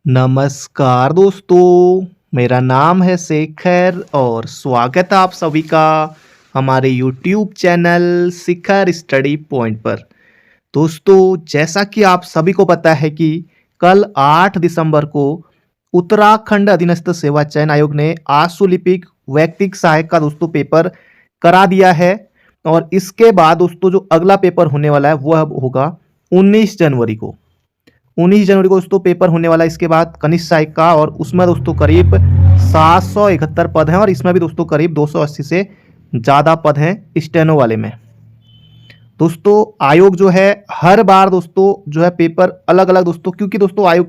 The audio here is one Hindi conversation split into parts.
नमस्कार दोस्तों, मेरा नाम है शेखर और स्वागत है आप सभी का हमारे YouTube चैनल शिखर स्टडी पॉइंट पर। दोस्तों, जैसा कि आप सभी को पता है कि कल 8 दिसंबर को उत्तराखंड अधीनस्थ सेवा चयन आयोग ने आशुलिपिक व्यक्तिक सहायक का दोस्तों पेपर करा दिया है और इसके बाद दोस्तों जो अगला पेपर होने वाला है वो अब होगा 19 जनवरी को। 19 जनवरी को दोस्तों पेपर होने वाला है। इसके बाद कनिष्ठ सहायक का और उसमें दोस्तों करीब 771 पद हैं और इसमें भी दोस्तों करीब 280 से ज़्यादा पद हैं स्टेनो वाले में। दोस्तों आयोग जो है हर बार दोस्तों जो है पेपर अलग अलग दोस्तों, क्योंकि दोस्तों आयोग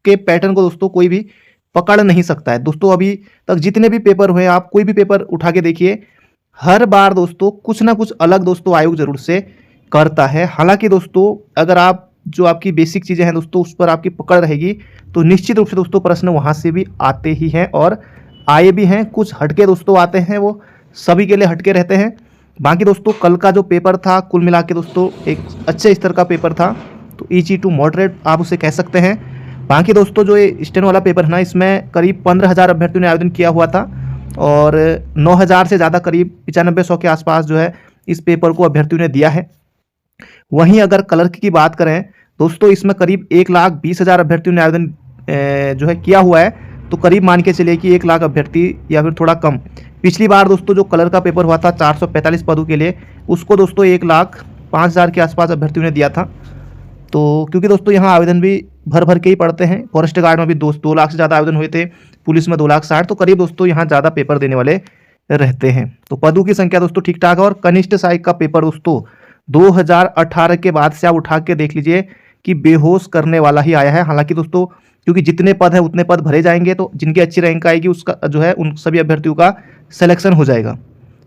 के पैटर्न को दोस्तों कोई भी पकड़ नहीं सकता है। दोस्तों अभी तक जितने भी पेपर हुए आप कोई भी पेपर उठा के देखिए, हर बार दोस्तों कुछ ना कुछ अलग दोस्तों आयोग जरूर से करता है। हालांकि दोस्तों अगर आप जो आपकी बेसिक चीज़ें हैं दोस्तों उस पर आपकी पकड़ रहेगी तो निश्चित रूप से दोस्तों प्रश्न वहाँ से भी आते ही हैं और आए भी हैं। कुछ हटके दोस्तों आते हैं, वो सभी के लिए हटके रहते हैं। बाकी दोस्तों कल का जो पेपर था कुल मिला के दोस्तों एक अच्छे स्तर का पेपर था, तो ईजी टू मॉडरेट आप उसे कह सकते हैं। बाकी दोस्तों जो ये स्टेनो वाला पेपर है ना, इसमें करीब 15,000 अभ्यर्थियों ने आवेदन किया हुआ था और 9,000 से ज़्यादा करीब 9500 के आसपास जो है इस पेपर को अभ्यर्थियों ने दिया है। वहीं अगर क्लर्क की बात करें दोस्तों, इसमें करीब 1,20,000 अभ्यर्थियों ने आवेदन जो है किया हुआ है, तो करीब मान के चलिए कि 1 लाख अभ्यर्थी या फिर थोड़ा कम। पिछली बार दोस्तों जो क्लर्क का पेपर हुआ था 445 पदों के लिए, उसको दोस्तों 1,05,000 के आसपास अभ्यर्थियों ने दिया था। तो क्योंकि दोस्तों यहाँ आवेदन भी भर भर के ही पड़ते हैं। फॉरेस्ट गार्ड में भी 2 लाख से ज़्यादा आवेदन हुए थे, पुलिस में 2,60,000, तो करीब दोस्तों यहाँ ज़्यादा पेपर देने वाले रहते हैं। तो पदों की संख्या दोस्तों ठीक ठाक है। और कनिष्ठ सहायक का पेपर दोस्तों 2018 के बाद से आप उठा के देख लीजिए कि बेहोश करने वाला ही आया है। हालांकि दोस्तों क्योंकि जितने पद हैं उतने पद भरे जाएंगे, तो जिनकी अच्छी रैंक आएगी उसका जो है उन सभी अभ्यर्थियों का सिलेक्शन हो जाएगा।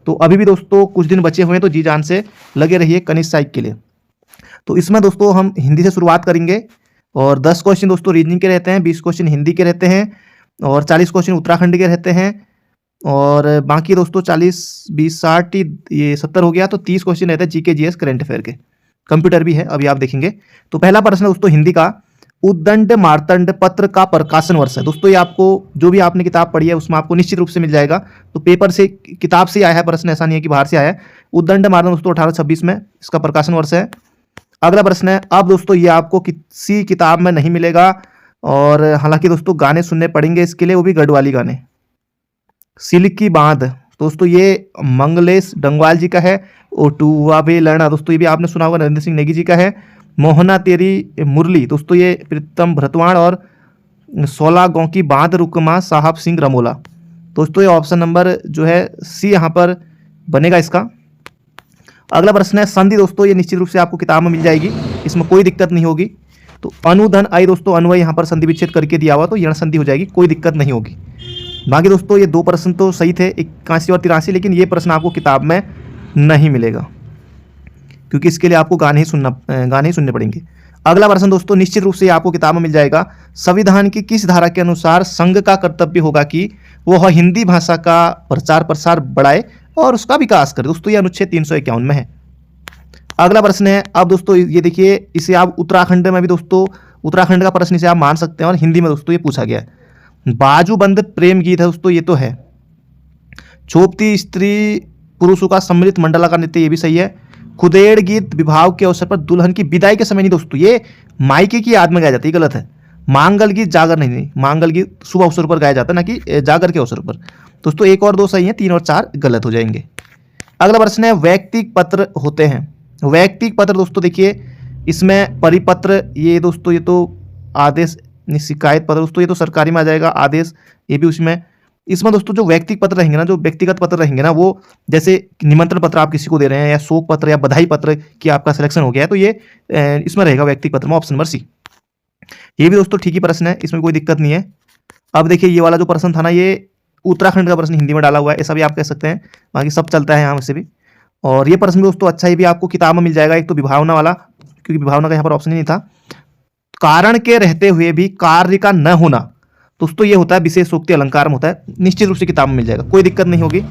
तो अभी भी दोस्तों कुछ दिन बचे हुए हैं, तो जी जान से लगे रहिए कनिष्ठ सहायक के लिए। तो इसमें दोस्तों हम हिंदी से शुरुआत करेंगे और 10 क्वेश्चन दोस्तों रीजनिंग के रहते हैं, 20 क्वेश्चन हिंदी के रहते हैं और 40 क्वेश्चन उत्तराखंड के रहते हैं। और बाकी दोस्तों 40, 20, 60 ये 70 हो गया, तो 30 क्वेश्चन रहते हैं जीके जीएस करंट अफेयर के। कंप्यूटर भी है, अभी आप देखेंगे। तो पहला प्रश्न है दोस्तों हिंदी का, उद्दंड मार्तंड पत्र का प्रकाशन वर्ष है। दोस्तों ये आपको जो भी आपने किताब पढ़ी है उसमें आपको निश्चित रूप से मिल जाएगा। तो पेपर से किताब से आया है प्रश्न, ऐसा नहीं है कि बाहर से आया है। उद्दंड मार्तंड दोस्तों 1826 में इसका प्रकाशन वर्ष है। अगला प्रश्न है, अब दोस्तों ये आपको किसी किताब में नहीं मिलेगा और हालांकि दोस्तों गाने सुनने पड़ेंगे इसके लिए, वो भी गढ़वाली गाने। सिल्की बांध दोस्तों ये मंगलेश डंगवाल जी का है। ओटुआ बे लड़ना दोस्तों ये भी आपने सुना होगा, नरेंद्र सिंह नेगी जी का है। मोहना तेरी मुरली दोस्तों ये प्रीतम भरतवाण और 16 गांव की बांध रुकमा साहब सिंह रमोला। दोस्तों ये ऑप्शन नंबर जो है सी यहाँ पर बनेगा इसका। अगला प्रश्न है संधि दोस्तों, ये निश्चित रूप से आपको किताब में मिल जाएगी, इसमें कोई दिक्कत नहीं होगी। तो अनुधन आई दोस्तों अन्वय यहाँ पर संधि विच्छेद करके दिया हुआ, तो यण संधि हो जाएगी, कोई दिक्कत नहीं होगी। बाकी दोस्तों ये 2 प्रश्न तो सही थे, 81 और 83, लेकिन ये प्रश्न आपको किताब में नहीं मिलेगा क्योंकि इसके लिए आपको गाने ही सुनने पड़ेंगे। अगला प्रश्न दोस्तों निश्चित रूप से आपको किताब में मिल जाएगा। संविधान की किस धारा के अनुसार संघ का कर्तव्य होगा कि वह हिंदी भाषा का प्रचार प्रसार बढ़ाए और उसका विकास करे। दोस्तों ये अनुच्छेद 351 में है। अगला प्रश्न है, अब दोस्तों ये देखिए, इसे आप उत्तराखंड में भी दोस्तों उत्तराखंड का प्रश्न इसे आप मान सकते हैं और हिंदी में दोस्तों ये पूछा गया है। बाजूबंद प्रेम गीत है दोस्तों, ये तो है। छोपती स्त्री पुरुषों का सम्मिलित मंडला का नृत्य, ये भी सही है। खुदेड़ गीत विवाह के अवसर पर दुल्हन की विदाई के समय नहीं दोस्तों, ये मायके की याद में गाया जाता है, ये गलत है। मांगल गीत जागर नहीं, मांगल गीत शुभ अवसर पर गाया जाता है, ना कि जागर के अवसर पर। दोस्तों 1 और 2 सही है, 3 और 4 गलत हो जाएंगे। अगला प्रश्न है, वैयक्तिक पत्र होते हैं। वैयक्तिक पत्र दोस्तों देखिए, इसमें परिपत्र ये दोस्तों ये तो आदेश, शिकायत पत्र दोस्तों ये तो सरकारी में आ जाएगा, आदेश ये भी उसमें। इसमें दोस्तों जो व्यक्तिगत पत्र रहेंगे ना, जो व्यक्तिगत पत्र रहेंगे ना, वो जैसे निमंत्रण पत्र आप किसी को दे रहे हैं या शोक पत्र या बधाई पत्र कि आपका सिलेक्शन हो गया है, तो ये इसमें रहेगा व्यक्तिगत पत्र में, ऑप्शन नंबर सी। ये भी दोस्तों ठीक ही प्रश्न है, इसमें कोई दिक्कत नहीं है। अब देखिए ये वाला जो प्रश्न था ना, ये उत्तराखंड का प्रश्न हिंदी में डाला हुआ है, ऐसा भी आप कह सकते हैं, बाकी सब चलता है यहाँ से भी। और ये प्रश्न भी दोस्तों अच्छा, ये भी आपको किताब में मिल जाएगा। एक तो विभावना वाला, क्योंकि विभावना का यहाँ पर ऑप्शन ही नहीं था। कारण के रहते हुए भी कार्य का न होना दोस्तों ये होता है विशेषोक्ति अलंकार में होता है, निश्चित रूप से किताब में मिल जाएगा, कोई दिक्कत नहीं होगी।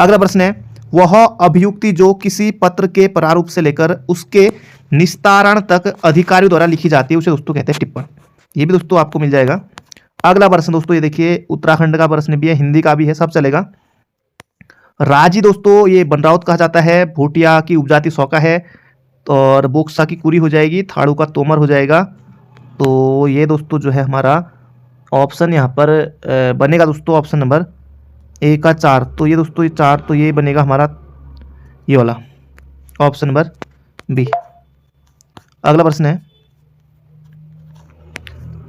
अगला प्रश्न है, वह अभियुक्ति जो किसी पत्र के प्रारूप से लेकर उसके निस्तारण तक अधिकारियों द्वारा लिखी जाती है उसे दोस्तों कहते हैं टिप्पण। ये भी दोस्तों आपको मिल जाएगा। अगला प्रश्न दोस्तों ये देखिए, उत्तराखंड का प्रश्न भी है, हिंदी का भी है, सब चलेगा। राजी दोस्तों ये बनरावत कहा जाता है, भोटिया की उपजाति सौका है, और बोक्सा की कुरी हो जाएगी, थाड़ू का तोमर हो जाएगा। तो ये दोस्तों जो है हमारा ऑप्शन यहाँ पर बनेगा दोस्तों ऑप्शन नंबर ए का 4। तो ये दोस्तों ये 4, तो ये बनेगा हमारा ये वाला ऑप्शन नंबर बी। अगला प्रश्न है,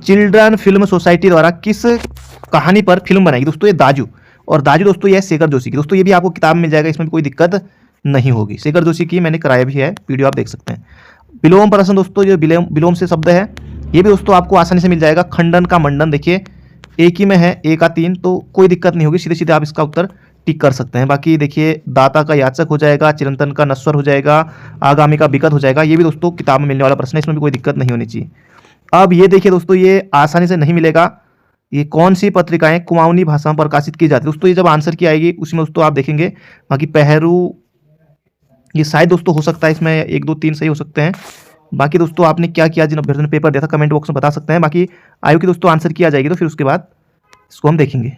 चिल्ड्रन फिल्म सोसाइटी द्वारा किस कहानी पर फिल्म बनाएगी? दोस्तों ये दाजू, और दाजू दोस्तों ये है शेखर जोशी की। दोस्तों ये भी आपको किताब में मिल जाएगा, इसमें कोई दिक्कत नहीं होगी। शेखर जोशी की मैंने कराया भी है, वीडियो आप देख सकते हैं। विलोम प्रश्न दोस्तों, जो विलोम से शब्द है, ये भी दोस्तों आपको आसानी से मिल जाएगा। खंडन का मंडन, देखिए एक ही में है, ए का 3, तो कोई दिक्कत नहीं होगी, सीधे सीधे आप इसका उत्तर टिक कर सकते हैं। बाकी देखिए दाता का याचक हो जाएगा, चिरंतन का नश्वर हो जाएगा, आगामी का विकट हो जाएगा। ये भी दोस्तों किताब में मिलने वाला प्रश्न है, इसमें भी कोई दिक्कत नहीं होनी चाहिए। अब ये देखिए दोस्तों, ये आसानी से नहीं मिलेगा। ये कौन सी पत्रिकाएं कुमाऊनी भाषा में प्रकाशित की जाती है? दोस्तों ये जब आंसर की आएगी उसमें दोस्तों आप देखेंगे। बाकी पहरू ये शायद दोस्तों हो सकता है, इसमें 1 2 3 सही हो सकते हैं। बाकी दोस्तों आपने क्या किया, जिन अभ्यर्थियों ने पेपर दिया था कमेंट बॉक्स में बता सकते हैं। बाकी आयु की दोस्तों आंसर किया जाएगी, तो फिर उसके बाद इसको हम देखेंगे।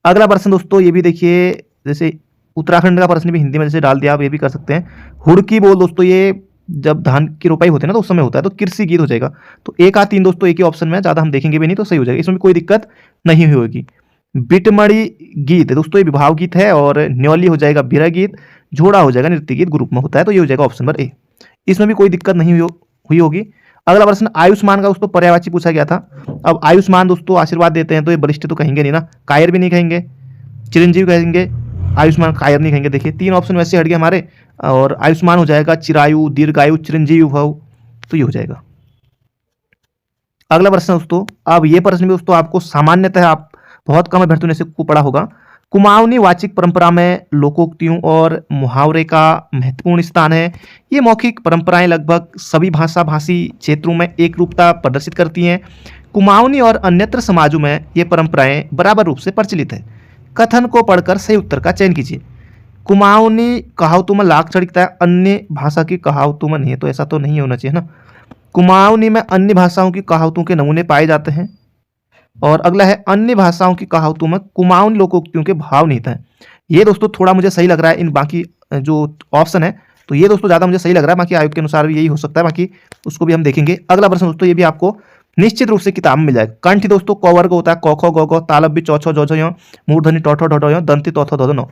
अगला प्रश्न दोस्तों ये भी देखिए, जैसे उत्तराखंड का प्रश्न भी हिंदी में जैसे डाल दिया, आप ये भी कर सकते हैं। हुड़की बोल दोस्तों, ये जब धान की रोपाई होती है ना तो उस समय होता है, तो कृषि गीत हो जाएगा। तो एक आ 3 दोस्तों एक ही ऑप्शन में, ज़्यादा हम देखेंगे भी नहीं, तो सही हो जाएगा, इसमें भी कोई दिक्कत नहीं होगी। बिटमड़ी गीत दोस्तों ये विभाव गीत है, और न्यौली हो जाएगा बिरह गीत, झोड़ा हो जाएगा नृत्य गीत, ग्रुप में होता है, तो ये हो जाएगा ऑप्शन नंबर ए। इसमें भी कोई दिक्कत नहीं हुई होगी। अगला प्रश्न आयुष्मान का दोस्तों पर्यायवाची पूछा गया था। अब आयुष्मान दोस्तों आशीर्वाद देते हैं, तो ये वरिष्ठ तो कहेंगे नहीं ना, कायर भी नहीं कहेंगे, चिरंजीव कहेंगे, आयुष्मान कायर नहीं कहेंगे। देखिए 3 ऑप्शन वैसे हट गए हमारे, और आयुष्मान हो जाएगा चिरायु, दीर्घायु, चिरंजीव भव, तो ये हो जाएगा। अगला प्रश्न दोस्तों, अब ये प्रश्न भी दोस्तों आपको सामान्यतः आप बहुत कम अभ्यर्थियों ने से को पढ़ा होगा। कुमाऊनी वाचिक परंपरा में लोकोक्तियों और मुहावरे का महत्वपूर्ण स्थान है। ये मौखिक परंपराएं लगभग सभी भाषा भाषी क्षेत्रों में एक रूपता प्रदर्शित करती हैं। कुमाऊनी और अन्यत्र समाजों में ये परंपराएं बराबर रूप से प्रचलित है। कथन को पढ़कर सही उत्तर का चयन कीजिए। कुमाऊनी कहावतों में लाख चढ़ता है, अन्य भाषा की कहावतों में नहीं है, तो ऐसा तो नहीं होना चाहिए ना। कुमाऊनी में अन्य भाषाओं की कहावतों के नमूने पाए जाते हैं। और अगला है, अन्य भाषाओं की कहावतों में कुमाऊनी लोकोक्तियों के भाव निहित हैं। ये दोस्तों थोड़ा मुझे सही लग रहा है, इन बाकी जो ऑप्शन है, तो ये दोस्तों ज़्यादा मुझे सही लग रहा है। बाकी आयोग के अनुसार भी यही हो सकता है, बाकी उसको भी हम देखेंगे। अगला प्रश्न दोस्तों, ये भी आपको निश्चित रूप से किताब में मिल जाएगा। कंठ दोस्तों क वर्ग होता है, क ख ग घ, तालब भी चौ छ जौ झ य, मूर्धनी टौ ठौ ढ ढ य, दंती तौ थौ ध ध न।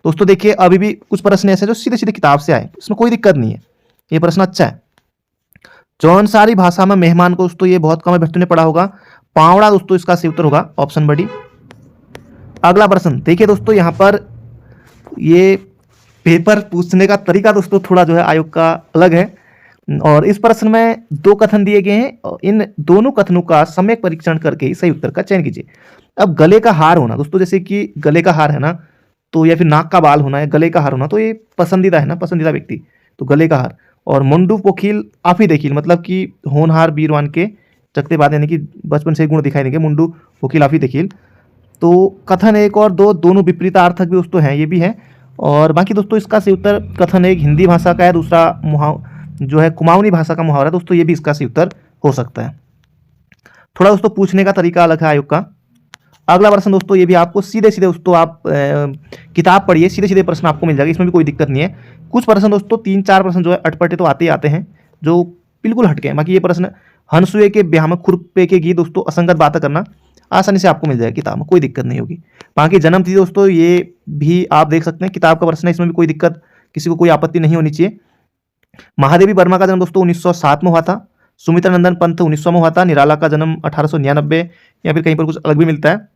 दोस्तों देखिए अभी भी कुछ प्रश्न ऐसे जो सीधे सीधे किताब से आए, इसमें कोई दिक्कत नहीं है, ये प्रश्न अच्छा है। जौनसारी भाषा में मेहमान को दोस्तों ये बहुत कम अभ्यर्थियों ने पढ़ा होगा। पावड़ा दोस्तों इसका सही उत्तर होगा ऑप्शन बी। अगला प्रश्न देखिए दोस्तों, यहाँ पर ये पेपर पूछने का तरीका दोस्तों थोड़ा जो है आयोग का अलग है, और इस प्रश्न में 2 कथन दिए गए हैं, और इन दोनों कथनों का सम्यक परीक्षण करके ही सही उत्तर का चयन कीजिए। अब गले का हार होना दोस्तों, जैसे कि गले का हार है ना, तो या फिर नाक का बाल होना है, गले का हार होना, तो ये पसंदीदा है ना, पसंदीदा व्यक्ति, तो गले का हार। और मुंडू पोखिल आफी देखिल, मतलब कि होनहार वीरवान के चकते बाद, यानी कि बचपन से गुण दिखाई देंगे, मुंडू पोखिल आफी देखिल। तो कथन 1 और 2 दोनों विपरीतार्थक भी दोस्तों हैं, ये भी है। और बाकी दोस्तों इसका सही उत्तर कथन 1 हिंदी भाषा का है, दूसरा जो है कुमाऊनी भाषा का मुहावरा दोस्तों, ये भी इसका सही उत्तर हो सकता है। थोड़ा दोस्तों पूछने का तरीका अलग है आयोग का। अगला प्रश्न दोस्तों, ये भी आपको सीधे सीधे दोस्तों आप किताब पढ़िए, सीधे सीधे प्रश्न आपको मिल जाएगा, इसमें भी कोई दिक्कत नहीं है। कुछ प्रश्न दोस्तों 3-4 प्रश्न जो है अटपटे तो आते ही आते हैं, जो बिल्कुल हटके हैं। बाकी ये प्रश्न हंसुए के ब्याह में खुरपे के गीत दोस्तों असंगत बातें करना, आसानी से आपको मिल जाएगा किताब में, कोई दिक्कत नहीं होगी। बाकी जन्म तिथि दोस्तों ये भी आप देख सकते हैं, किताब का प्रश्न है, इसमें भी कोई दिक्कत, किसी को कोई आपत्ति नहीं होनी चाहिए। महादेवी वर्मा का जन्म दोस्तों 1907 में हुआ था। सुमित्रा नंदन पंत 1900 में हुआ था। निराला का जन्म 1899, या फिर कहीं पर कुछ अलग भी मिलता है।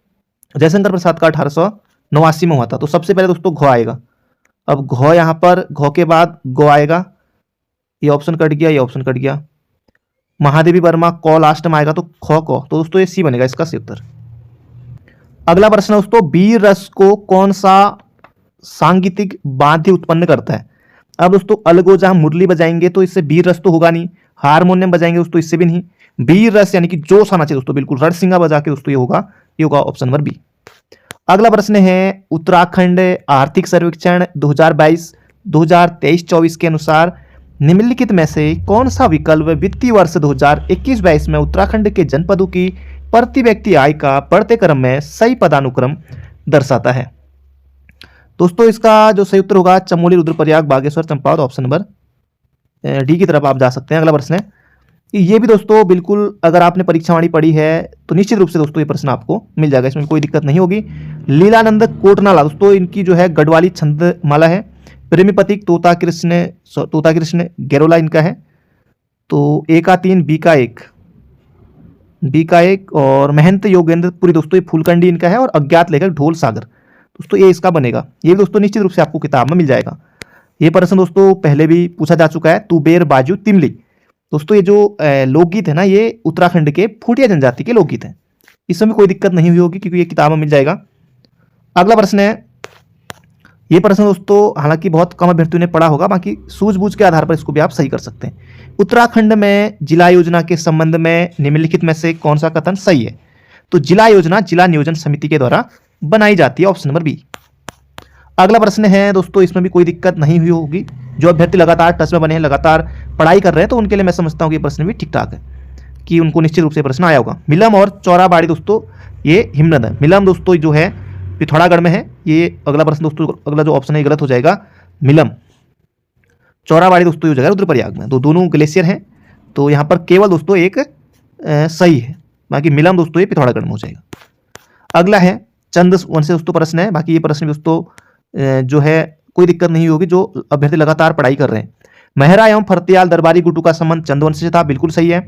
जयशंकर प्रसाद का 1889 में हुआ था। तो सबसे पहले दोस्तों घ आएगा। अब घ यहाँ पर, घ के बाद गो आएगा, ये ऑप्शन कट गया, ये ऑप्शन कट गया। महादेवी वर्मा क लास्ट में आएगा, तो ख क, तो दोस्तों ये सी बनेगा इसका सही उत्तर। अगला प्रश्न दोस्तों, वीर रस को कौन सा सांगीतिक वाद्य उत्पन्न करता है? अब दोस्तों अलगो जहां मुरली बजाएंगे तो इससे वीर रस तो होगा नहीं, हारमोनियम बजाएंगे दोस्तों इससे भी नहीं, वीर रस यानी कि जोश आना चाहिए दोस्तों, बिल्कुल रणसिंगा बजा के दोस्तों ये होगा ऑप्शन नंबर बी। अगला प्रश्न है, उत्तराखंड आर्थिक सर्वेक्षण 2022-2023-24 के अनुसार निम्नलिखित में से कौन सा विकल्प वित्तीय वर्ष 2021-22 में उत्तराखंड के जनपदों की प्रति व्यक्ति आय का बढ़ते क्रम में सही पदानुक्रम दर्शाता है? दोस्तों इसका जो सही उत्तर होगा Chamoli, Rudraprayag, Bageshwar, Champawat, option number D की तरफ आप जा सकते हैं। अगला प्रश्न है, ये भी दोस्तों बिल्कुल अगर आपने परीक्षावाणी पढ़ी है तो निश्चित रूप से दोस्तों ये प्रश्न आपको मिल जाएगा, इसमें कोई दिक्कत नहीं होगी। लीलानंद कोटनाला दोस्तों इनकी जो है गढ़वाली छंद माला है। प्रेमी प्रतीक तोता कृष्ण गैरोला इनका है। तो ए का 3, बी का 1 और महंत योगेंद्र पुरी दोस्तों ये फूलकंडी इनका है। और अज्ञात लेखक ढोल सागर दोस्तों ये इसका बनेगा। ये भी दोस्तों निश्चित रूप से आपको किताब में मिल जाएगा। ये प्रश्न दोस्तों पहले भी पूछा जा चुका है। तुबेर बाजू तिमली दोस्तों ये जो लोकगीत है ना, ये उत्तराखंड के फूटिया जनजाति के लोकगीत हैं। इसमें कोई दिक्कत नहीं हुई होगी क्योंकि ये किताब में मिल जाएगा। अगला प्रश्न है, ये प्रश्न दोस्तों हालांकि बहुत कम अभ्यर्थियों ने पढ़ा होगा, बाकी सूझबूझ के आधार पर इसको भी आप सही कर सकते हैं। उत्तराखंड में जिला योजना के संबंध में निम्नलिखित में से कौन सा कथन सही है? तो जिला योजना जिला नियोजन समिति के द्वारा बनाई जाती है, ऑप्शन नंबर बी। अगला प्रश्न है दोस्तों, इसमें भी कोई दिक्कत नहीं हुई होगी। जो अभ्यर्थी लगातार टच में बने हैं, लगातार पढ़ाई कर रहे हैं, तो उनके लिए मैं समझता हूँ कि प्रश्न भी ठीक ठाक है कि उनको निश्चित रूप से प्रश्न आया होगा। मिलम और चौराबाड़ी दोस्तों ये हिमनद है। मिलम दोस्तों जो है पिथौरागढ़ में है। ये अगला प्रश्न दोस्तों, अगला जो ऑप्शन है गलत हो जाएगा। मिलम, चौराबाड़ी दोस्तों हो जाएगा रुद्रप्रयाग में। तो दोनों ग्लेशियर हैं, तो यहाँ पर केवल दोस्तों एक सही है, बाकी मिलम दोस्तों ये पिथौरागढ़ में हो जाएगा। अगला है चंद वंश से दोस्तों प्रश्न है। बाकी ये प्रश्न दोस्तों जो है कोई दिक्कत नहीं होगी जो अभ्यर्थी लगातार पढ़ाई कर रहे हैं। मेहरा एवं फरतियाल दरबारी गुटू का संबंध चंदवंश से था, बिल्कुल सही है।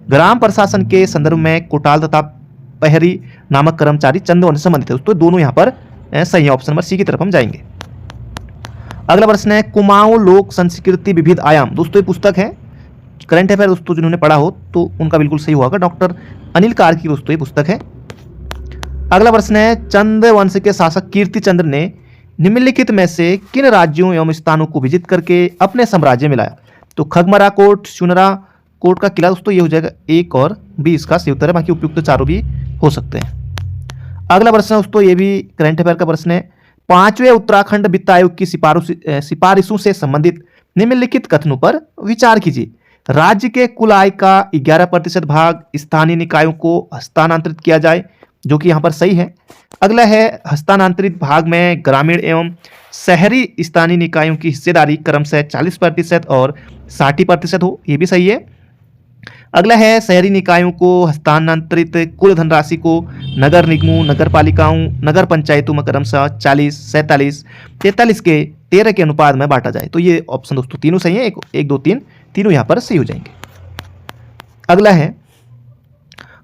ग्राम प्रशासन के संदर्भ में कोटाल तथा पहरी नामक कर्मचारी चंदवंश से संबंधित है दोस्तों, दोनों यहाँ पर सही है। ऑप्शन नंबर सी की तरफ हम जाएंगे। अगला प्रश्न है, कुमाऊं लोक संस्कृति विविध आयाम दोस्तों ये पुस्तक है। करंट अफेयर दोस्तों जिन्होंने पढ़ा हो तो उनका बिल्कुल सही होगा, डॉक्टर अनिल कार्की दोस्तों ये पुस्तक है। अगला प्रश्न है, चंद वंश के शासक कीर्ति चंद्र ने निम्नलिखित में से किन राज्यों एवं स्थानों को विजित करके अपने साम्राज्य में लाया? तो खगमरा कोट, सुनरा कोट का किला दोस्तों ये हो जाएगा 1 और 20 इसका सही उत्तर है, बाकी उपयुक्त चारों भी हो सकते हैं। अगला प्रश्न दोस्तों ये भी करंट अफेयर का प्रश्न है, 5वें उत्तराखंड वित्त आयोग की सिफारिशों से संबंधित निम्नलिखित कथनों पर विचार कीजिए। राज्य के कुल आय का 11% भाग स्थानीय निकायों को हस्तांतरित किया जाए, जो कि यहाँ पर सही है। अगला है, हस्तांतरित भाग में ग्रामीण एवं शहरी स्थानीय निकायों की हिस्सेदारी क्रमशः 40% और 60% हो, ये भी सही है। अगला है, शहरी निकायों को हस्तांतरित कुल धनराशि को नगर निगमों, नगर पालिकाओं, नगर पंचायतों में क्रमशः 40, 47, 43 के 13 के अनुपात में बांटा जाए। तो ये ऑप्शन दोस्तों तीनों सही है, 1, 2, 3 तीनों यहाँ पर सही हो जाएंगे। अगला है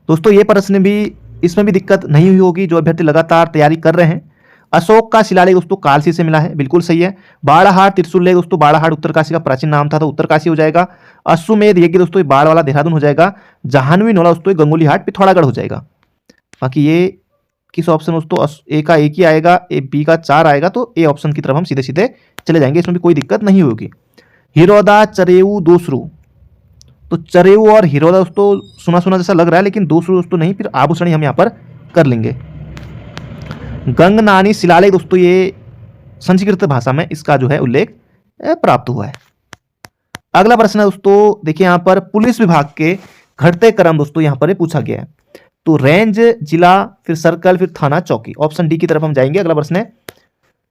दोस्तों, ये प्रश्न भी, इसमें भी दिक्कत नहीं हुई होगी जो अभ्यर्थी लगातार तैयारी कर रहे हैं। अशोक का शिलालेख दोस्तों कालसी से मिला है, बिल्कुल सही है। बाड़ाहाट त्रिशूल लेख दोस्तों, बाड़ाहाट उत्तरकाशी का प्राचीन नाम था तो उत्तरकाशी हो जाएगा। अश्वमेध यज्ञ दोस्तों बाढ़ वाला देहरादून हो जाएगा। जाह्नवी नोला दोस्तों गंगोली हाट पिथौरागढ़ हो जाएगा। बाकी ये किस ऑप्शन दोस्तों, ए का 1 ही आएगा, बी का 4 आएगा, तो ए ऑप्शन की तरफ हम सीधे सीधे चले जाएंगे, इसमें भी कोई दिक्कत नहीं होगी। हिरोदा, चरेऊ, दोसरू, तो चरेऊ और हिरोदा दोस्तों सुना सुना जैसा लग रहा है, लेकिन दोसरू दोस्तों नहीं, फिर आभूषणी हम यहाँ पर कर लेंगे। गंगनानी शिलालेख दोस्तों ये संस्कृत भाषा में इसका जो है उल्लेख प्राप्त हुआ है। अगला प्रश्न है दोस्तों, देखिए यहाँ पर पुलिस विभाग के घटते क्रम दोस्तों यहाँ पर पूछा गया है। तो रेंज, जिला, फिर सर्कल, फिर थाना, चौकी, ऑप्शन डी की तरफ हम जाएंगे। अगला प्रश्न है,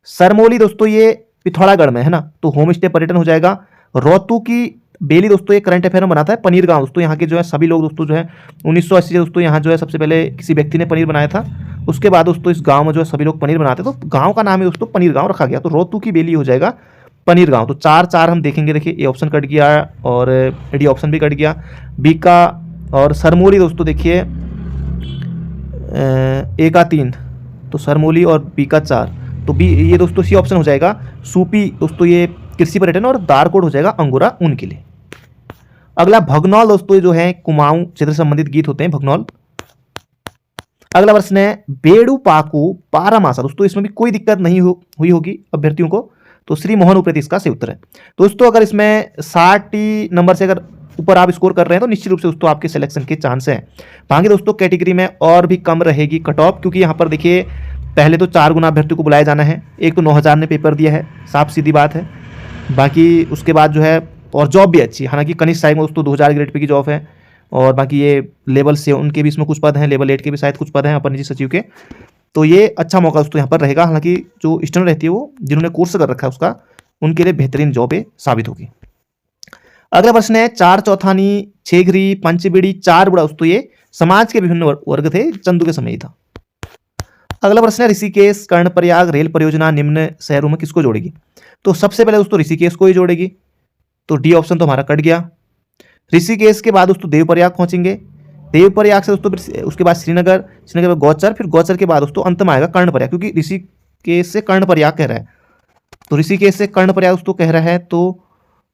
सरमोली दोस्तों ये पिथौरागढ़ में है ना, तो होम स्टे पर्यटन हो जाएगा। रोहतू की बेली दोस्तों ये करंट अफेयर में बनाता है। पनीर गांव दोस्तों, यहाँ के जो है सभी लोग दोस्तों जो है 1980 से दोस्तों यहाँ जो है सबसे पहले किसी व्यक्ति ने पनीर बनाया था, उसके बाद दोस्तों इस गांव में जो है सभी लोग पनीर बनाते, तो गांव का नाम है दोस्तों पनीर गांव रखा गया। तो रोहतू की बेली हो जाएगा पनीर गांव। तो 4 हम देखेंगे, देखिए ए ऑप्शन कट गया और डी ऑप्शन भी कट गया। बीका और सरमोली दोस्तों देखिए ए का 3, तो सरमोली और बी का 4, तो बी ये दोस्तों सी ऑप्शन हो जाएगा। सूपी दोस्तों ये कृषि पर्यटन और दारकोट हो जाएगा अंगोरा ऊन के लिए। अगला भगनौल दोस्तों जो है कुमाऊं क्षेत्र से संबंधित गीत होते हैं, भगनौल। अगला प्रश्न है, बेड़ू पाकू पारामासा दोस्तों, इसमें भी कोई दिक्कत नहीं हुई होगी अभ्यर्थियों को, तो श्री मोहन उप्रेती इसका सही उत्तर है। दोस्तों अगर इसमें 60 नंबर से अगर ऊपर आप स्कोर कर रहे हैं तो निश्चित रूप से दोस्तों आपके सिलेक्शन के चांस हैं। बाकी दोस्तों कैटेगरी में और भी कम रहेगी कट ऑफ, क्योंकि यहाँ पर देखिए पहले तो 4 गुना अभ्यर्थियों को बुलाया जाना है। एक तो 9000 ने पेपर दिया है, साफ सीधी बात है। बाकी उसके बाद जो है और जॉब भी अच्छी है। हालांकि कनिष्ठ सहायक में दोस्तों 2000 ग्रेड पे की जॉब है, और बाकी ये लेवल 7 के भी इसमें कुछ पद हैं, लेवल 8 के भी शायद कुछ पद हैं अपर निजी सचिव के। तो ये अच्छा मौका दोस्तों यहाँ पर रहेगा। हालांकि जो स्टूडेंट रहती है वो जिन्होंने कोर्स कर रखा है उसका, उनके लिए बेहतरीन जॉब ये साबित होगी। अगला प्रश्न है, 4 चौथानी 6 घरी पंचबीड़ी 4 बुढ़ा दोस्तों ये समाज के विभिन्न वर्ग थे, चंदू के समय ही था। अगला प्रश्न है, ऋषिकेश कर्णप्रयाग रेल परियोजना निम्न शहरों में किसको जोड़ेगी? तो सबसे पहले दोस्तों ऋषिकेश को ही जोड़ेगी, तो डी ऑप्शन तो हमारा कट गया। ऋषिकेश के बाद दोस्तों देवप्रयाग पहुंचेंगे, देवप्रयाग से दोस्तों फिर उसके बाद श्रीनगर, श्रीनगर में गौचर, फिर गौचर के बाद दोस्तों अंत में आएगा कर्णप्रयाग, क्योंकि ऋषिकेश से कर्णप्रयाग कह रहा है, तो ऋषिकेश से कर्णप्रयाग दोस्तों कह रहा है, तो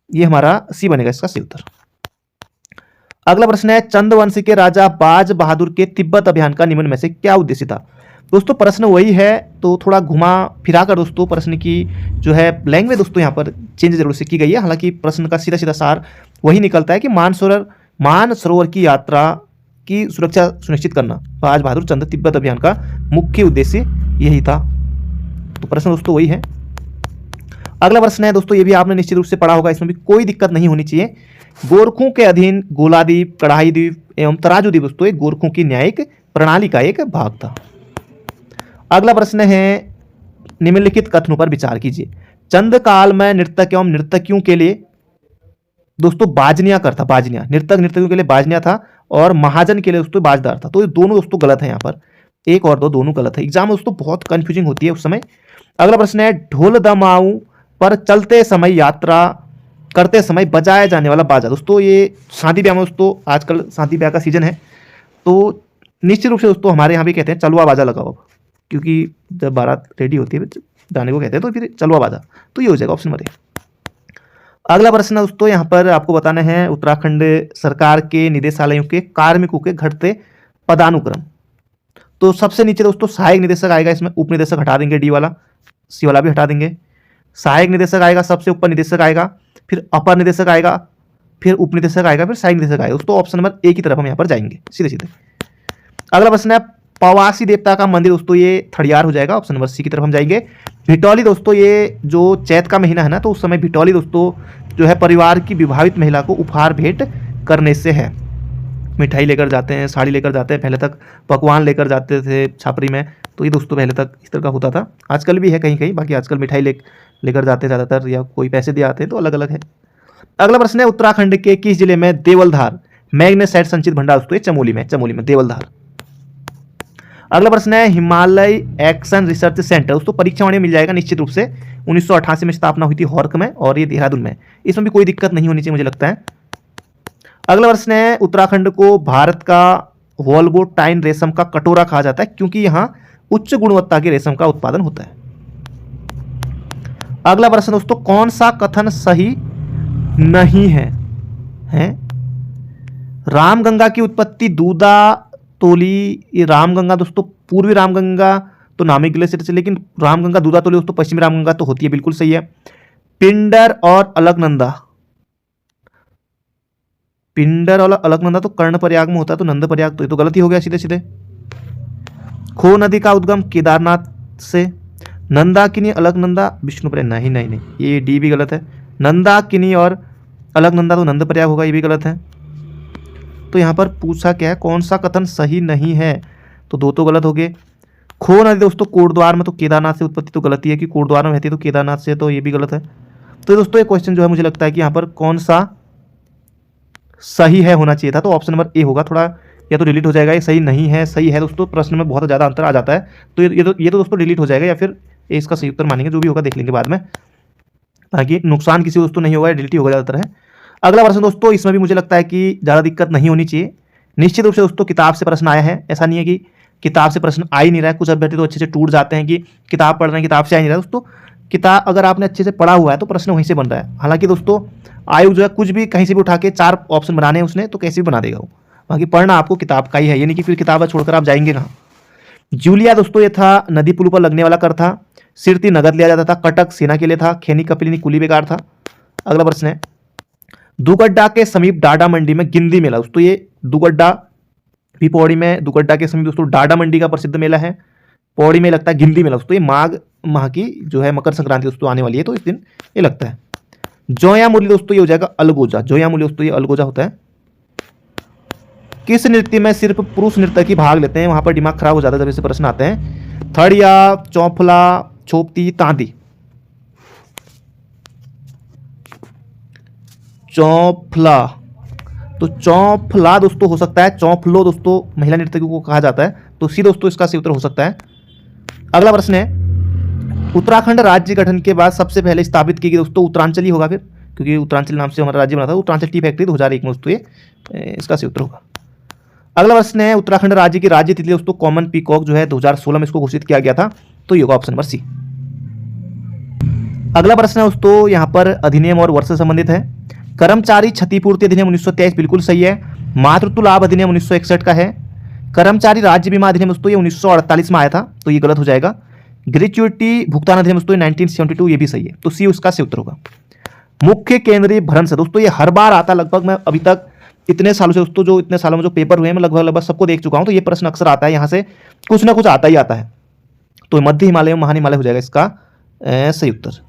ये हमारा सी बनेगा इसका सही उत्तर। अगला प्रश्न है, चंदवंश के राजा बाज बहादुर के तिब्बत अभियान का निम्न में से क्या उद्देश्य था? दोस्तों प्रश्न वही है, तो थोड़ा घुमा फिरा कर दोस्तों प्रश्न की जो है लैंग्वेज दोस्तों यहाँ पर चेंज जरूर से की गई है। हालांकि प्रश्न का सीधा सीधा सार वही निकलता है कि मानसरोवर की यात्रा की सुरक्षा सुनिश्चित करना बाज बहादुर चंद तिब्बत अभियान का मुख्य उद्देश्य यही था। तो प्रश्न दोस्तों वही है। अगला प्रश्न है दोस्तों, ये भी आपने निश्चित रूप से पढ़ा होगा, इसमें भी कोई दिक्कत नहीं होनी चाहिए। गोरखों के अधीन गोलाद्वीप, कढ़ाई द्वीप एवं तराजू द्वीप दोस्तों एक गोरखों की न्यायिक प्रणाली का एक भाग था। अगला प्रश्न है, निम्नलिखित कथनों पर विचार कीजिए। चंद काल में नर्तक एवं नर्तकियों के लिए दोस्तों बाजनिया कर था, बाजनिया नर्तक नर्तकियों के लिए बाजनिया था, और महाजन के लिए दोस्तों बाजदार था। तो ये दोनों दोस्तों गलत है, यहाँ पर 1 और 2 दोनों गलत है। एग्जाम में दोस्तों बहुत कंफ्यूजिंग होती है उस समय। अगला प्रश्न है, ढोल दमाऊ पर चलते समय यात्रा करते समय बजाया जाने वाला बाजा। दोस्तों ये शादी ब्याह में दोस्तों आजकल शादी ब्याह का सीजन है, तो निश्चित रूप से दोस्तों हमारे यहाँ भी कहते हैं चलवा बाजा लगाओ, क्योंकि जब बारात रेडी होती है जाने को कहते हैं, तो फिर चलवा बाजा, तो ये हो जाएगा ऑप्शन नंबर ए। अगला प्रश्न दोस्तों यहाँ पर आपको बताना है, उत्तराखंड सरकार के निदेशालयों के कार्मिकों के घटते पदानुक्रम। तो सबसे नीचे दोस्तों सहायक निदेशक आएगा, इसमें उप निदेशक हटा देंगे, डी वाला, सी वाला भी हटा देंगे। सहायक निदेशक आएगा, सबसे ऊपर निदेशक आएगा, फिर अपर निदेशक आएगा, फिर उप निदेशक आएगा, फिर सहायक निदेशक आएगा। दोस्तों ऑप्शन नंबर ए की तरफ हम यहाँ पर जाएंगे सीधे सीधे। अगला प्रश्न है, पवासी देवता का मंदिर दोस्तों ये थड़ियार हो जाएगा, ऑप्शन नंबर सी की तरफ हम जाएंगे। भिटौली दोस्तों ये जो चैत का महीना है ना, तो उस समय भिटौली दोस्तों जो है परिवार की विवाहित महिला को उपहार भेंट करने से है। मिठाई लेकर जाते हैं, साड़ी लेकर जाते हैं, पहले तक पकवान लेकर जाते थे छापरी में, तो ये दोस्तों पहले तक इस तरह का होता था, आजकल भी है कहीं कहीं, बाकी आजकल मिठाई लेकर जाते हैं ज़्यादातर, या कोई पैसे दिए आते हैं, तो अलग अलग है। अगला प्रश्न है, उत्तराखंड के किस जिले में देवलधार मैग्नेसाइट संचित भंडार दोस्तों? चमोली में देवलधार। अगला प्रश्न है, हिमालय एक्शन रिसर्च सेंटर दोस्तों परीक्षावाणी में मिल जाएगा निश्चित रूप से, 1988 में स्थापना हुई थी हॉर्क में, और ये देहरादून में, इसमें भी कोई दिक्कत नहीं होनी चाहिए मुझे लगता है। अगला प्रश्न है, उत्तराखंड को भारत का वोल्वोटाइन रेशम का कटोरा कहा जाता है क्योंकि यहां उच्च गुणवत्ता के रेशम का उत्पादन होता है। अगला प्रश्न दोस्तों, कौन सा कथन सही नहीं है? रामगंगा की उत्पत्ति दूदा तोली, ये रामगंगा दोस्तों पूर्वी रामगंगा तो नामिक ग्लेशियर से, लेकिन रामगंगा दूदा तोली दोस्तों पश्चिमी रामगंगा तो होती है, बिल्कुल सही है। पिंडर और अलकनंदा, पिंडर और अलकनंदा तो कर्णप्रयाग में होता है, तो नंदप्रयाग, तो ये तो गलत ही हो गया सीधे सीधे। खो नदी का उद्गम केदारनाथ से, नंदाकिनी अलकनंदा विष्णुप्रयाग, नहीं, ये डी भी गलत है। नंदाकिनी और अलकनंदा तो नंदप्रयाग होगा, ये भी गलत है। तो यहाँ पर पूछा क्या है, कौन सा कथन सही नहीं है? तो 2 तो गलत हो गए। खो नदी दोस्तों कोटद्वार में, तो केदारनाथ से उत्पत्ति तो गलत ही है कि कोटद्वार में रहती है, तो केदारनाथ से, तो ये भी गलत है। तो दोस्तों ये क्वेश्चन जो है मुझे लगता है कि यहाँ पर कौन सा सही है होना चाहिए था, तो ऑप्शन नंबर ए होगा। थोड़ा या तो डिलीट हो जाएगा, ये सही नहीं है, सही है दोस्तों, प्रश्न में बहुत ज़्यादा अंतर आ जाता है, तो ये तो दोस्तों डिलीट हो जाएगा, या फिर ए इसका सही उत्तर मानेंगे, जो भी होगा देख लेंगे बाद में, ताकि नुकसान किसी दोस्तों नहीं होगा, डिलीट ही होगा ज़्यादातर है। अगला प्रश्न दोस्तों, इसमें भी मुझे लगता है कि ज़्यादा दिक्कत नहीं होनी चाहिए। निश्चित रूप से दोस्तों किताब से प्रश्न आया है, ऐसा नहीं है कि किताब से प्रश्न आ ही नहीं रहा है। कुछ अभ्यर्थी तो अच्छे से टूट जाते हैं कि किताब पढ़ रहे हैं, किताब से आ ही नहीं रहा है। दोस्तों किताब अगर आपने अच्छे से पढ़ा हुआ है तो प्रश्न वहीं से बन रहा है। हालांकि दोस्तों आयोग जो है कुछ भी कहीं से भी उठा के 4 ऑप्शन बनाने हैं उसने, तो कैसे भी बना देगा वो, बाकी पढ़ना आपको किताब का ही है, ये नहीं कि फिर किताब छोड़कर आप जाएंगे कहाँ। जूलिया दोस्तों ये था नदी पुल पर लगने वाला कर था। सिरती नगद लिया जाता था। कटक सेना के लिए था। खेनी कपिलिनी कुली बेकार था। अगला प्रश्न है, दुगड्डा के समीप डाडा मंडी में गिंदी मेला। दोस्तों ये दुगड्डा भी पौड़ी में, दुगड्डा के समीप दोस्तों डाडा मंडी का प्रसिद्ध मेला है। पौड़ी में लगता है गिंदी मेला। दोस्तों ये माघ माह की जो है मकर संक्रांति दोस्तों आने वाली है, तो इस दिन ये लगता है। जोया मुरली दोस्तों ये हो जाएगा अलगोजा। जोया मुरली दोस्तों ये अलगोजा होता है। किस नृत्य में सिर्फ पुरुष नर्तकी भाग लेते हैं? वहां पर दिमाग खराब हो जाता है जब ऐसे प्रश्न आते हैं। थड़िया, चौफला, छोपती, तांदी। चौफला, तो चौफला दोस्तों हो सकता है। चौफलो दोस्तों महिला नर्तकी को कहा जाता है, तो सी दोस्तों इसका सही उत्तर हो सकता है। अगला प्रश्न है, उत्तराखंड राज्य गठन के बाद सबसे पहले स्थापित की गई दोस्तों उत्तरांचल ही होगा फिर, क्योंकि उत्तरांचल नाम से हमारा राज्य बना था। उत्तरांचल टी फैक्ट्री 2001 में दोस्तों ये इसका सही उत्तर होगा। अगला प्रश्न है, उत्तराखंड राज्य की राज्य तिथि दोस्तों कॉमन पीकॉक जो है 2016 में इसको घोषित किया गया था, तो ये होगा ऑप्शन नंबर सी। अगला प्रश्न है दोस्तों यहाँ पर अधिनियम और वर्ष से संबंधित है। कर्मचारी क्षतिपूर्ति अधिनियम 1923 बिल्कुल सही है। मातृत्व लाभ अधिनियम 1961 का है। कर्मचारी राज्य बीमा अधिनियम दोस्तों ये 1948 में आया था, तो ये गलत हो जाएगा। ग्रेच्युइटी भुगतान अधिनियम दोस्तों 1972, ये भी सही है, तो सी उसका सही उत्तर होगा। मुख्य केंद्रीय भरण से दोस्तों ये हर बार आता, लगभग मैं अभी तक इतने सालों से दोस्तों जो इतने सालों में जो पेपर हुए हैं मैं लगभग सबको देख चुका हूं, तो ये प्रश्न अक्सर आता है, यहाँ से कुछ ना कुछ आता ही आता है। तो मध्य हिमालय महान हिमालय हो जाएगा इसका सही उत्तर।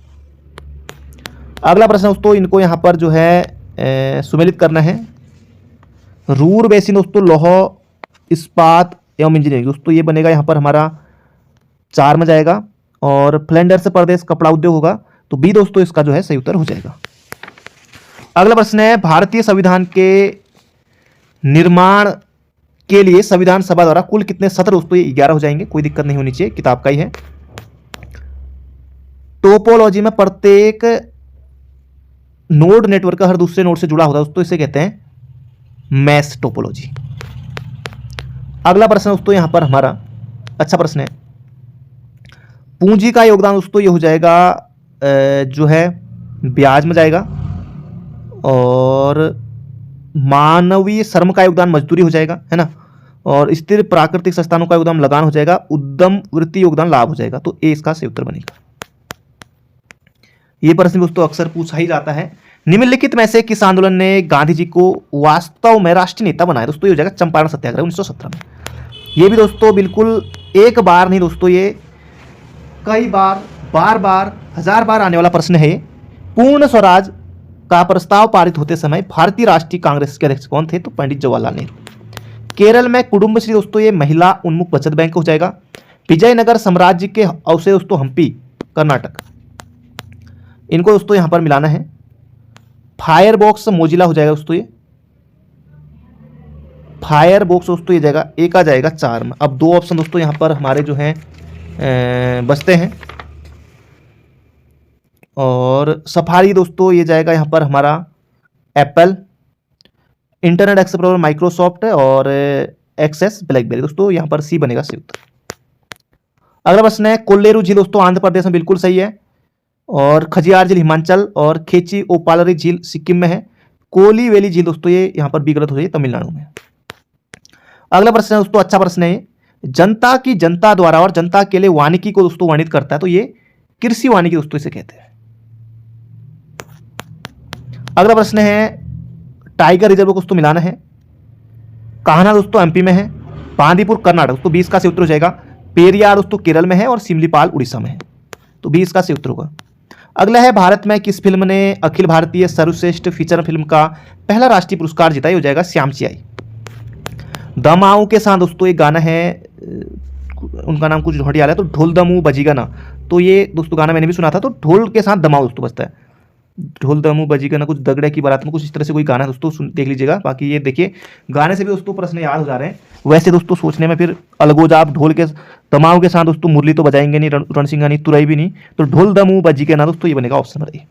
अगला प्रश्न दोस्तों इनको यहाँ पर जो है सुमेलित करना है। रूर बेसिन दोस्तों लौह इस्पात एवं इंजीनियरिंग दोस्तों ये बनेगा यहाँ पर हमारा 4 में जाएगा। और फ्लैंडर्स प्रदेश कपड़ा उद्योग होगा, तो बी दोस्तों इसका जो है सही उत्तर हो जाएगा। अगला प्रश्न है, भारतीय संविधान के निर्माण के लिए संविधान सभा द्वारा कुल कितने सत्र दोस्तों? ये 11 हो जाएंगे, कोई दिक्कत नहीं होनी चाहिए, किताब का ही है। टोपोलॉजी में प्रत्येक नोड नेटवर्क का हर दूसरे नोड से जुड़ा होता है दोस्तों, इसे कहते हैं मैश टोपोलॉजी। अगला प्रश्न दोस्तों यहां पर हमारा अच्छा प्रश्न है, पूंजी का योगदान दोस्तों ये हो जाएगा जो है ब्याज में जाएगा। और मानवीय श्रम का योगदान मजदूरी हो जाएगा, है ना। और स्थिर प्राकृतिक संस्थानों का योगदान लगान हो जाएगा। उद्यम वृत्ति योगदान लाभ हो जाएगा, तो ए इसका सही उत्तर बनेगा। ये प्रश्न दोस्तों अक्सर पूछा ही जाता है। निम्नलिखित में से किस आंदोलन ने गांधी जी को वास्तव में राष्ट्रीय नेता बनाया दोस्तों? ये हो जाएगा चंपारण सत्याग्रह 1917 में। ये भी दोस्तों बिल्कुल एक बार नहीं दोस्तों, ये कई बार, बार बार, 1000 बार आने वाला प्रश्न है। पूर्ण स्वराज का प्रस्ताव पारित होते समय भारतीय राष्ट्रीय कांग्रेस के अध्यक्ष कौन थे? तो पंडित जवाहरलाल नेहरू। केरल में कुटुंबश्री दोस्तों ये महिला उन्मुख बचत बैंक हो जाएगा। विजयनगर साम्राज्य के अवशेष दोस्तों हम्पी कर्नाटक, इनको दोस्तों यहां पर मिलाना है। फायरबॉक्स मोजिला हो जाएगा दोस्तों, ये फायरबॉक्स दोस्तों ये जाएगा एक आ जाएगा 4 में। अब 2 ऑप्शन दोस्तों यहां पर हमारे जो हैं बचते हैं। और सफारी दोस्तों ये जाएगा यहाँ पर हमारा एप्पल, इंटरनेट एक्सप्लोरर माइक्रोसॉफ्ट और एक्सेस ब्लैकबेरी दोस्तों यहाँ पर सी बनेगा सही उत्तर। अगला प्रश्न है, कोल्लेरू झील दोस्तों आंध्र प्रदेश में बिल्कुल सही है। और खजियार झील हिमाचल और खेची ओपालरी झील सिक्किम में है। कोली वैली झील दोस्तों ये यहाँ पर भी गलत हो जाए, तमिलनाडु में। अगला प्रश्न है दोस्तों अच्छा प्रश्न है, जनता की जनता द्वारा और जनता के लिए वानिकी को दोस्तों वर्णित करता है, तो ये कृषि वानिकी दोस्तों इसे कहते हैं। अगला प्रश्न है, टाइगर रिजर्व को दोस्तों मिलाना है। कान्हा दोस्तों एमपी में है। बांदीपुर कर्नाटक दोस्तों 20 का सही उत्तर हो जाएगा। पेरियार दोस्तों केरल में है और सिमलीपाल उड़ीसा में है, तो 20 का सही उत्तर होगा। अगला है, भारत में किस फिल्म ने अखिल भारतीय सर्वश्रेष्ठ फीचर फिल्म का पहला राष्ट्रीय पुरस्कार जीता? हो जाएगा श्यामची आई। दमाऊ के साथ दोस्तों एक गाना है, उनका नाम कुछ ढोटियाल है, तो ढोल दमू बजीगा ना, तो ये दोस्तों गाना मैंने भी सुना था। तो ढोल के साथ दमाऊ दोस्तों बजता है, ढोल दमू बजीगा ना, कुछ दगड़े की बारात में, कुछ इस तरह से कोई गाना है दोस्तों, देख लीजिएगा। बाकी ये देखिए गाने से भी दोस्तों प्रश्न याद हो जा रहे हैं। वैसे दोस्तों सोचने में फिर अलगोजा, आप ढोल के दमाऊ के साथ दोस्तों मुरली तो बजाएंगे नहीं, रणसिंगा नहीं, तुरई भी नहीं, तो ढोल दमू बजीगा ना दोस्तों ये बनेगा ऑप्शन नंबर ए।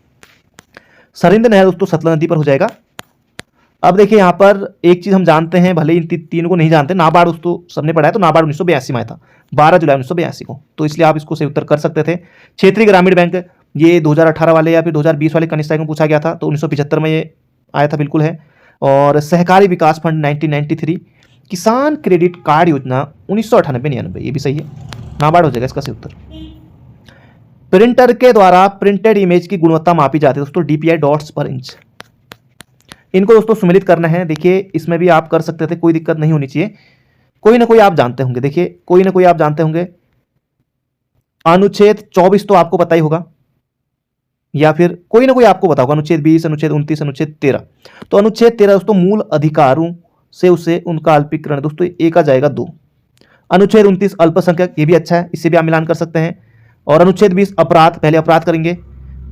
सरिंद नहर दोस्तों सतलज नदी पर हो जाएगा। अब देखिए यहाँ पर एक चीज हम जानते हैं, भले इन तीनों को नहीं जानते, नाबार्ड दोस्तों सबने पढ़ा है, तो नाबार्ड 1982 में आया था, 12 जुलाई 1982 को, तो इसलिए आप इसको सही उत्तर कर सकते थे। क्षेत्रीय ग्रामीण बैंक ये 2018 वाले या फिर 2020 वाले कनिष्ठ में पूछा गया था, तो 1975 में ये आया था, बिल्कुल है। और सहकारी विकास फंड 1993, किसान क्रेडिट कार्ड योजना 1998-99, ये भी सही है, नाबार्ड हो जाएगा इसका सही उत्तर। प्रिंटर के द्वारा प्रिंटेड इमेज की गुणवत्ता मापी जाती है दोस्तों DPI डॉट्स पर इंच, इनको दोस्तों सम्मिलित करना है। देखिए इसमें भी आप कर सकते थे, कोई दिक्कत नहीं होनी चाहिए, कोई ना कोई आप जानते होंगे। देखिए कोई ना कोई आप जानते होंगे, अनुच्छेद 24 तो आपको पता ही होगा, या फिर कोई ना कोई आपको बताओगे, अनुच्छेद 20, अनुच्छेद 29, अनुच्छेद 13। तो अनुच्छेद 13 दोस्तों मूल अधिकारों से उसे उनका अल्पीकरण, दोस्तों एक आ जाएगा 2। अनुच्छेद 29 अल्पसंख्यक, ये भी अच्छा है, इससे भी आप मिलान कर सकते हैं। और अनुच्छेद 20 अपराध, पहले अपराध करेंगे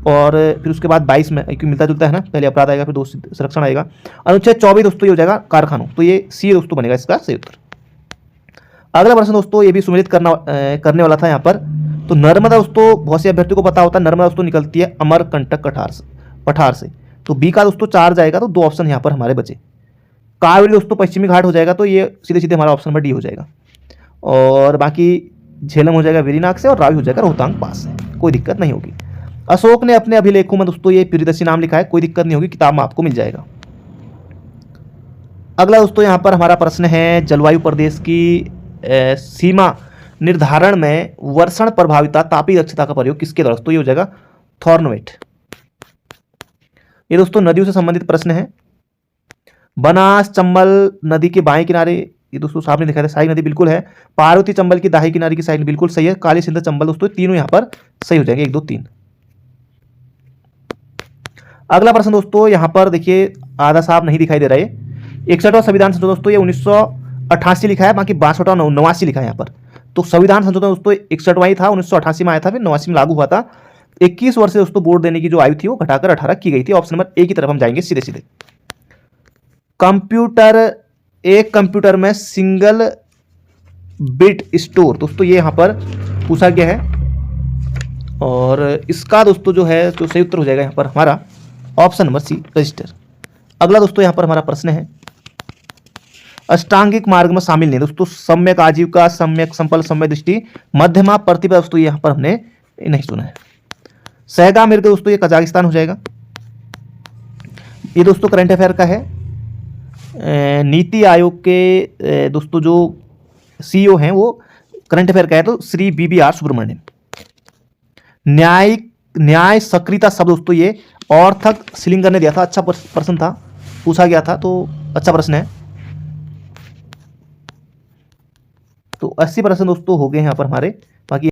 और फिर उसके बाद 22 में, क्योंकि मिलता जुलता है ना, पहले अपराध आएगा फिर दोषी संरक्षण आएगा। अनुच्छेद 24 दोस्तों ये हो जाएगा कारखानों, तो ये सी दोस्तों बनेगा इसका सही उत्तर। अगला प्रश्न दोस्तों ये भी सुमेलित करने वाला था यहाँ पर। तो नर्मदा दोस्तों बहुत से अभ्यर्थियों को पता होता है, नर्मदा दोस्तों निकलती है अमरकंटक पठार से। तो बी का दोस्तों 4 जाएगा, तो 2 ऑप्शन यहाँ पर हमारे बचे। कावेरी दोस्तों पश्चिमी घाट हो जाएगा, तो ये सीधे सीधे हमारा ऑप्शन नंबर डी हो जाएगा। और बाकी झेलम हो जाएगा वेरीनाग से, और रावी हो जाएगा रोहतांग पास से, कोई दिक्कत नहीं होगी। अशोक ने अपने अभिलेखों में दोस्तों ये प्रियदर्शी नाम लिखा है, कोई दिक्कत नहीं होगी, किताब में आपको मिल जाएगा। अगला दोस्तों यहाँ पर हमारा प्रश्न है, जलवायु प्रदेश की सीमा निर्धारण में वर्षण प्रभाविता तापीय दक्षता का प्रयोग किसके द्वारा? तो ये हो जाएगा थॉर्नवेट। ये दोस्तों नदियों से संबंधित प्रश्न है। बनास चंबल नदी के बाएं किनारे, ये दोस्तों सामने दिखा था, सही नदी बिल्कुल है। पार्वती चंबल की दाहिने किनारे की साइड बिल्कुल सही है। काली सिंध चंबल दोस्तों तीनों यहाँ पर सही हो जाएंगे, 1 2 3। अगला प्रश्न दोस्तों यहाँ पर देखिए, आधा साहब नहीं दिखाई दे रहा है। 61वां संविधान संशोधन दोस्तों ये 1988 लिखा है, बाकी 62वां 89 लिखा है यहाँ पर। तो संविधान संशोधन दोस्तों 61वां ही था, 1988 में आया था, फिर 89 में लागू हुआ था। 21 वर्ष से दोस्तों वोट देने की जो आयु थी वो घटाकर 18 की गई थी। ऑप्शन नंबर ए की तरफ हम जाएंगे सीधे सीधे। कंप्यूटर, एक कंप्यूटर में सिंगल बिट स्टोर, दोस्तों ये यहां पर पूछा गया है, और इसका दोस्तों जो है तो सही उत्तर हो जाएगा यहां पर हमारा ऑप्शन नंबर सी, रजिस्टर। अगला दोस्तों यहां पर हमारा प्रश्न है, अष्टांगिक मार्ग में शामिल नहीं दोस्तों, सम्यक आजीविका, सम्यक संपल, सम्यक दृष्टि, मध्यमा प्रतिभा, दोस्तों यहां पर हमने नहीं सुना है। सहगा मिर्ग दोस्तों ये कजाकिस्तान हो जाएगा। ये दोस्तों करंट अफेयर का है। नीति आयोग के दोस्तों जो सीईओ हैं वो करंट अफेयर का है, तो श्री BBR सुब्रमण्यम। न्याय सक्रियता शब्द दोस्तों ये ऑर्थक सिलिंगर ने दिया था, अच्छा प्रश्न था, पूछा गया था, तो अच्छा प्रश्न है। तो 80% दोस्तों हो गए यहाँ पर हमारे, बाकी